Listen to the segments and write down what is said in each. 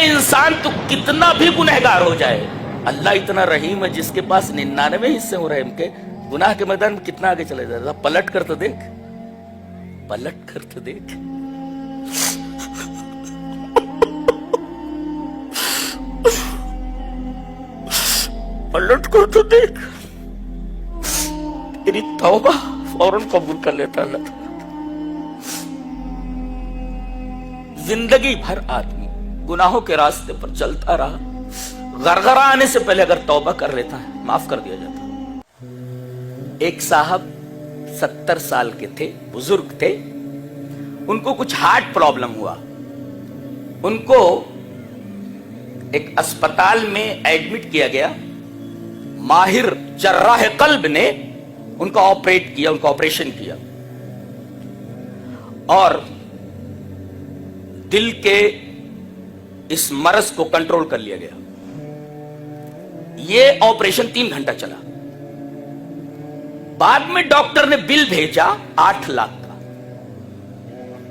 انسان تو کتنا بھی گنہگار ہو جائے، اللہ اتنا رحیم ہے جس کے پاس 99 حصے ہو رحم کے، گناہ کے میدان میں کتنا آگے چلے جاتا. پلٹ کر تو دیکھ، پلٹ کر تو دیکھ. پلٹ کر تو دیکھ، تیری توبہ فوراً قبول کر لیتا اللہ تعالیٰ. زندگی بھر آدمی گناہوں کے راستے پر چلتا رہا، غرغرہ آنے سے پہلے اگر توبہ کر لیتا ہے معاف کر دیا جاتا. ایک صاحب 70 سال کے تھے، بزرگ تھے، ان کو کچھ ہارٹ پرابلم ہوا. ان کو ایک اسپتال میں ایڈمٹ کیا گیا. ماہر جراح قلب نے ان کا آپریٹ کیا، ان کا آپریشن کیا، اور دل کے اس مرض کو کنٹرول کر لیا گیا. یہ آپریشن 3 گھنٹہ چلا. بعد میں ڈاکٹر نے بل بھیجا 8 لاکھ کا.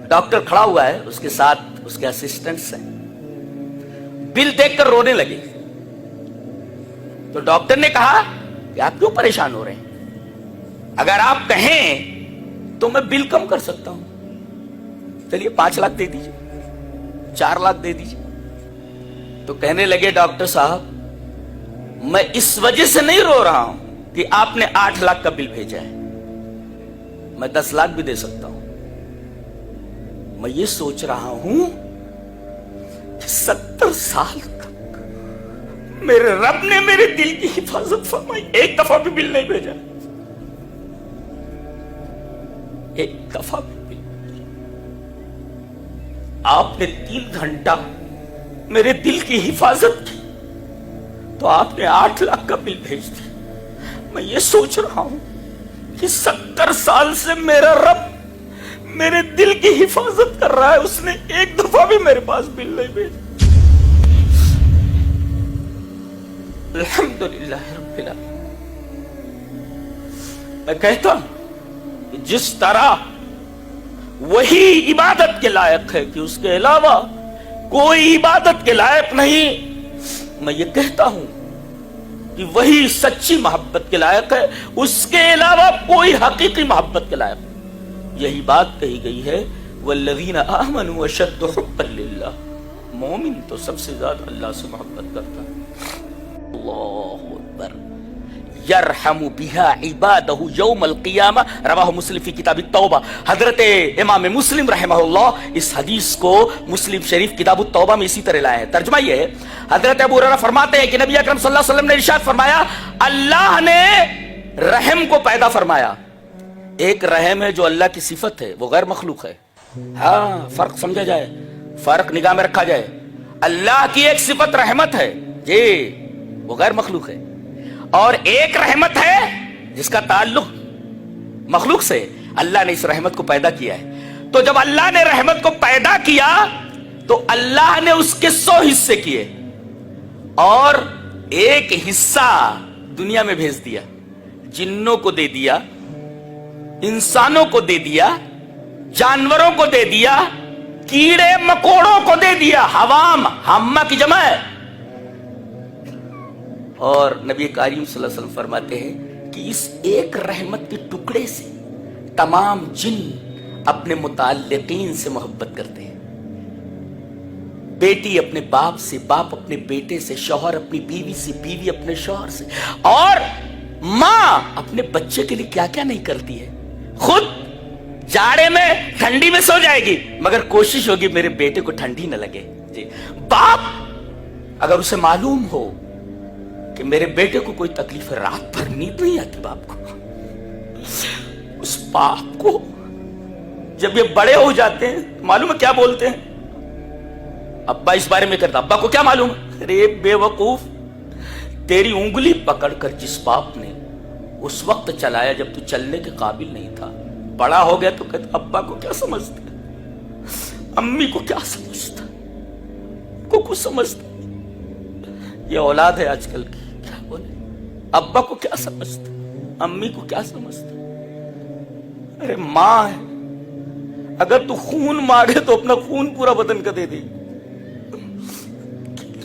ڈاکٹر کھڑا ہوا ہے، اس کے ساتھ اس کے اسسٹنٹس ہیں. بل دیکھ کر رونے لگے. تو ڈاکٹر نے کہا کہ آپ کیوں پریشان ہو رہے ہیں؟ اگر آپ کہیں تو میں بل کم کر سکتا ہوں. چلیے 5 لاکھ دے دیجیے، 4 لاکھ دے دیجیے. تو کہنے لگے ڈاکٹر صاحب میں اس وجہ سے نہیں رو رہا ہوں کہ آپ نے 8 لاکھ کا بل بھیجا ہے، میں 10 لاکھ بھی دے سکتا ہوں. میں یہ سوچ رہا ہوں کہ 70 سال تک میرے رب نے میرے دل کی حفاظت فرمائی، ایک دفعہ بھی بل نہیں بھیجا، ایک دفعہ بھی بل. آپ نے 3 گھنٹہ میرے دل کی حفاظت کی تو آپ نے 8 لاکھ کا بل بھیج دیا. میں یہ سوچ رہا ہوں کہ 70 سال سے میرا رب میرے دل کی حفاظت کر رہا ہے، اس نے ایک دفعہ بھی میرے پاس بل نہیں بھیجا. الحمدللہ رب العالمین. میں کہتا ہوں کہ جس طرح وہی عبادت کے لائق ہے کہ اس کے علاوہ کوئی عبادت کے لائق نہیں، میں یہ کہتا ہوں کہ وہی سچی محبت کے لائق ہے، اس کے علاوہ کوئی حقیقی محبت کے لائق نہیں. یہی بات کہی گئی ہے والذین آمنوا اشد حبا للہ. مومن تو سب سے زیادہ اللہ سے محبت کرتا ہے. اللہ اکبر. یرحم بها عبادہ یوم القیامہ. رواہ مسلم فی کتاب التوبہ. حضرت امام مسلم رحمہ اللہ اس حدیث کو مسلم شریف کتاب التوبہ میں اسی طرح لائے ہیں. ترجمہ یہ ہے، حضرت ابو ہریرہ فرماتے ہیں کہ نبی اکرم صلی اللہ علیہ وسلم نے ارشاد فرمایا اللہ نے رحم کو پیدا فرمایا. ایک رحم ہے جو اللہ کی صفت ہے، وہ غیر مخلوق ہے. ہاں فرق سمجھا جائے، فرق نگاہ میں رکھا جائے. اللہ کی ایک صفت رحمت ہے جی، وہ غیر مخلوق ہے، اور ایک رحمت ہے جس کا تعلق مخلوق سے. اللہ نے اس رحمت کو پیدا کیا ہے. تو جب اللہ نے رحمت کو پیدا کیا تو اللہ نے اس کے 100 حصے کیے اور ایک حصہ دنیا میں بھیج دیا. جنوں کو دے دیا، انسانوں کو دے دیا، جانوروں کو دے دیا، کیڑے مکوڑوں کو دے دیا. حوام حمہ کی جمع ہے. اور نبی کریم صلی اللہ علیہ وسلم فرماتے ہیں کہ اس ایک رحمت کے ٹکڑے سے تمام جن اپنے متعلقین سے محبت کرتے ہیں. بیٹی اپنے باپ سے، باپ اپنے بیٹے سے، شوہر اپنی بیوی سے، بیوی اپنے شوہر سے، اور ماں اپنے بچے کے لیے کیا کیا نہیں کرتی ہے. خود جاڑے میں ٹھنڈی میں سو جائے گی مگر کوشش ہوگی میرے بیٹے کو ٹھنڈی نہ لگے. جی باپ اگر اسے معلوم ہو کہ میرے بیٹے کو کوئی تکلیف ہے، رات بھر نیند نہیں آتی باپ کو، اس باپ کو جب یہ بڑے ہو جاتے ہیں معلوم ہے کیا بولتے ہیں؟ ابا اس بارے میں کرتا، ابا کو کیا معلوم ہے؟ ارے بے وقوف، تیری انگلی پکڑ کر جس باپ نے اس وقت چلایا جب تو چلنے کے قابل نہیں تھا، بڑا ہو گیا تو کہتا ابا کو کیا سمجھتا، امی کو کیا سمجھتا، کو کچھ سمجھتا. یہ اولاد ہے آج کل کی، کیا بولے، ابا کو کیا سمجھتا، امی کو کیا سمجھتا. ارے ماں ہے، اگر تو خون مانگے تو اپنا خون پورا بدن کا دے دے.